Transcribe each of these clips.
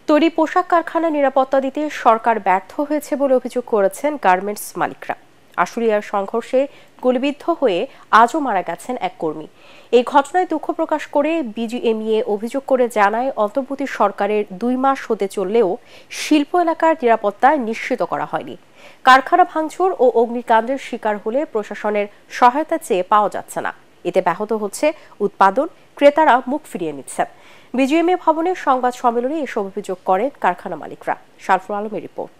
তৈরি পোশাক কারখানা নিরাপত্তা দিতে সরকার ব্যর্থ হয়েছে বলে অভিযোগ করেছেন গার্মেন্টস মালিকরা। আশুলিয়ার সংঘর্ষে গুলিবিদ্ধ হয়ে আজও মারা গেছেন এক কর্মী। এই ঘটনায় দুঃখ প্রকাশ করে বিজিএমইএ অভিযোগ করে জানায়, অন্তর্বর্তী সরকারের 2 মাস হতে চললেও শিল্প এলাকার নিরাপত্তা নিশ্চিত করা হয়নি। কারখানা ভাঙচুর ও অগ্নিকাণ্ডের শিকার হলে প্রশাসনের সহায়তা চেয়ে পাওয়া যাচ্ছে না। এতে ব্যাহত হচ্ছে উৎপাদন, ক্রেতারা মুখ ফিরিয়ে নিচ্ছেন। বিজিএমইএ ভবনে সংবাদ সম্মেলনে এসব অভিযোগ করেন কারখানা মালিকরা। শারফুল আলমের রিপোর্ট।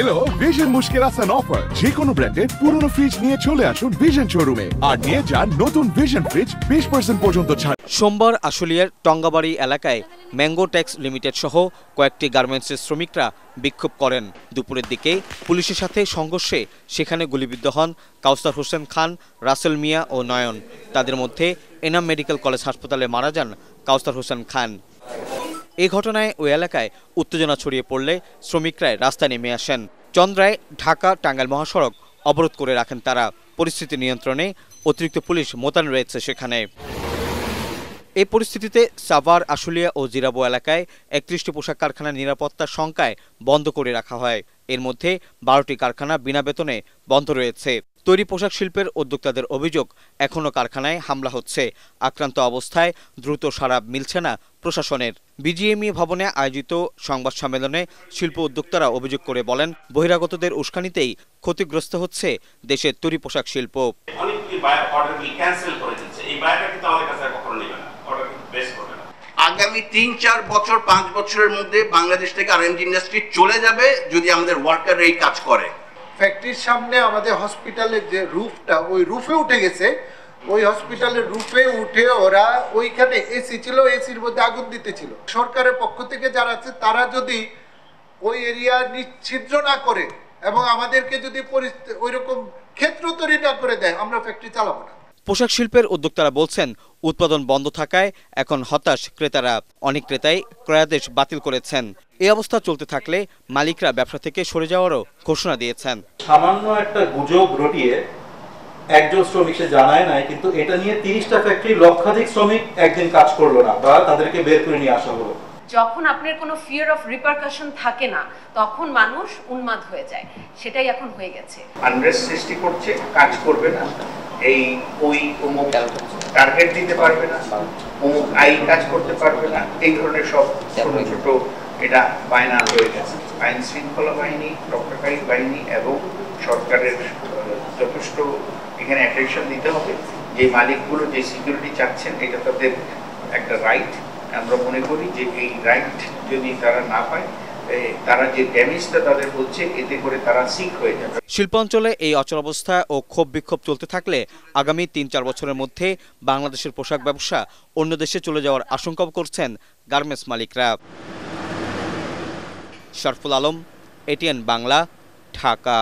এলো ভিশন মুশকিল আসান অফার। যে কোনো ব্র্যান্ডের পুরনো ফ্রিজ নিয়ে চলে আসুন ভিশন শোরুমে আর নিয়ে যান নতুন ভিশন ফ্রিজ 20% পর্যন্ত ছাড়। সোমবার আশুলিয়ার টঙ্গাবাড়ি এলাকায় ম্যাঙ্গো ট্যাক্স লিমিটেড সহ কয়েকটি গার্মেন্টসের শ্রমিকরা বিক্ষোভ করেন। দুপুরের দিকে পুলিশের সাথে সংঘর্ষে সেখানে গুলিবিদ্ধ হন কাউসার হোসেন খান, রাসেল মিয়া ও নয়ন। তাদের মধ্যে এনাম মেডিকেল কলেজ হাসপাতালে মারা যান কাউসার হোসেন খান। এই ঘটনায় ওই এলাকায় উত্তেজনা ছড়িয়ে পড়লে শ্রমিকরা রাস্তায় নেমে আসেন। চন্দ্রায় ঢাকা টাঙ্গাইল মহাসড়ক অবরোধ করে রাখেন তারা। পরিস্থিতি নিয়ন্ত্রণে অতিরিক্ত পুলিশ মোতায়েন রয়েছে সেখানে। এই পরিস্থিতিতে সাভার, আশুলিয়া ও জিরাবো এলাকায় 31টি পোশাক কারখানার নিরাপত্তার শঙ্কায় বন্ধ করে রাখা হয়। এর মধ্যে 12টি কারখানা বিনা বেতনে বন্ধ রয়েছে। তৈরি পোশাক শিল্পের উদ্যোক্তাদের অভিযোগ, এখনও কারখানায় হামলা হচ্ছে। আক্রান্ত অবস্থায় দ্রুত সাড়া মিলছে না প্রশাসনের। বিজিএমইএ ভবনে আয়োজিত সংবাদ সম্মেলনে শিল্প উদ্যোক্তারা অভিযোগ করে বলেন, বহিরাগতদের উস্কানিতেই ক্ষতিগ্রস্ত হচ্ছে দেশের তৈরি পোশাক শিল্প। আগামী 3-4 বছর 5 বছরের মধ্যে বাংলাদেশ থেকে আরএমজি ইন্ডাস্ট্রি চলে যাবে যদি আমাদের ওয়ার্কার এই কাজ করে। ফ্যাক্টরির সামনে আমাদের হসপিটালের যে রুফটা, ওই রুফে উঠে গেছে। ওই হসপিটালের রুফে উঠে ওরা ওইখানে এসি ছিল, এসির মধ্যে আগুন দিতেছিল। সরকারের পক্ষ থেকে যারা আছে তারা যদি ওই এরিয়া নিচ্ছিদ্র না করে এবং আমাদেরকে যদি ওইরকম ক্ষেত্র তৈরি না করে দেয়, আমরা ফ্যাক্টরি চালাবো না। পোশাক শিল্পের উদ্যোক্তারা বলছেন, উৎপাদন বন্ধ থাকায় এখন হতাশ ক্রেতারা। অনেক ক্রেতাই ক্রয়াদেশ বাতিল করেছেন। এই অবস্থা চলতে থাকলে মালিকরা ব্যবসা থেকে সরে যাওয়ারও ঘোষণা দিয়েছেন। সামান্য একটা গুজব রটিয়ে একজন শ্রমিক সে জানায় নাই, কিন্তু এটা নিয়ে 30টা ফ্যাক্টরি লক্ষাধিক শ্রমিক একদিন কাজ করলো না বা তাদেরকে বের করে নিয়ে আসা হলো। যখন আপনার কোনো ফিয়ার অফ রিপারকাশন থাকে না, তখন মানুষ উন্মাদ হয়ে যায়। সেটাই এখন হয়ে গেছে। আনরেস্ট সৃষ্টি করছে, কাজ করবে না, এই ওই অমুক টার্গেট দিতে পারবে না, অমুক আই কাজ করতে পারবে না, এই ধরনের সব ছোট ছোট এটা বায়না হয়ে গেছে। আইন শৃঙ্খলা বাহিনী, রক্ষাকারী বাহিনী এবং সরকারের যথেষ্ট এখানে অ্যাটেনশন দিতে হবে। যে মালিকগুলো যে সিকিউরিটি চাচ্ছেন, এটা তাদের একটা রাইট। আমরা মনে করি যে এই রাইট যদি তারা না পায়, তারা যে ড্যামেজটা তাদের হচ্ছে, এতে করে তারা সিক হয়ে যাবে। শিল্পাঞ্চলে এই অচলাবস্থা ও ক্ষোভ বিক্ষোভ চলতে থাকলে আগামী 3-4 বছরের মধ্যে বাংলাদেশের পোশাক ব্যবসা অন্য দেশে চলে যাওয়ার আশঙ্কা করছেন গার্মেন্টস মালিকরা। শারফুল আলম, এটিএন বাংলা, ঢাকা।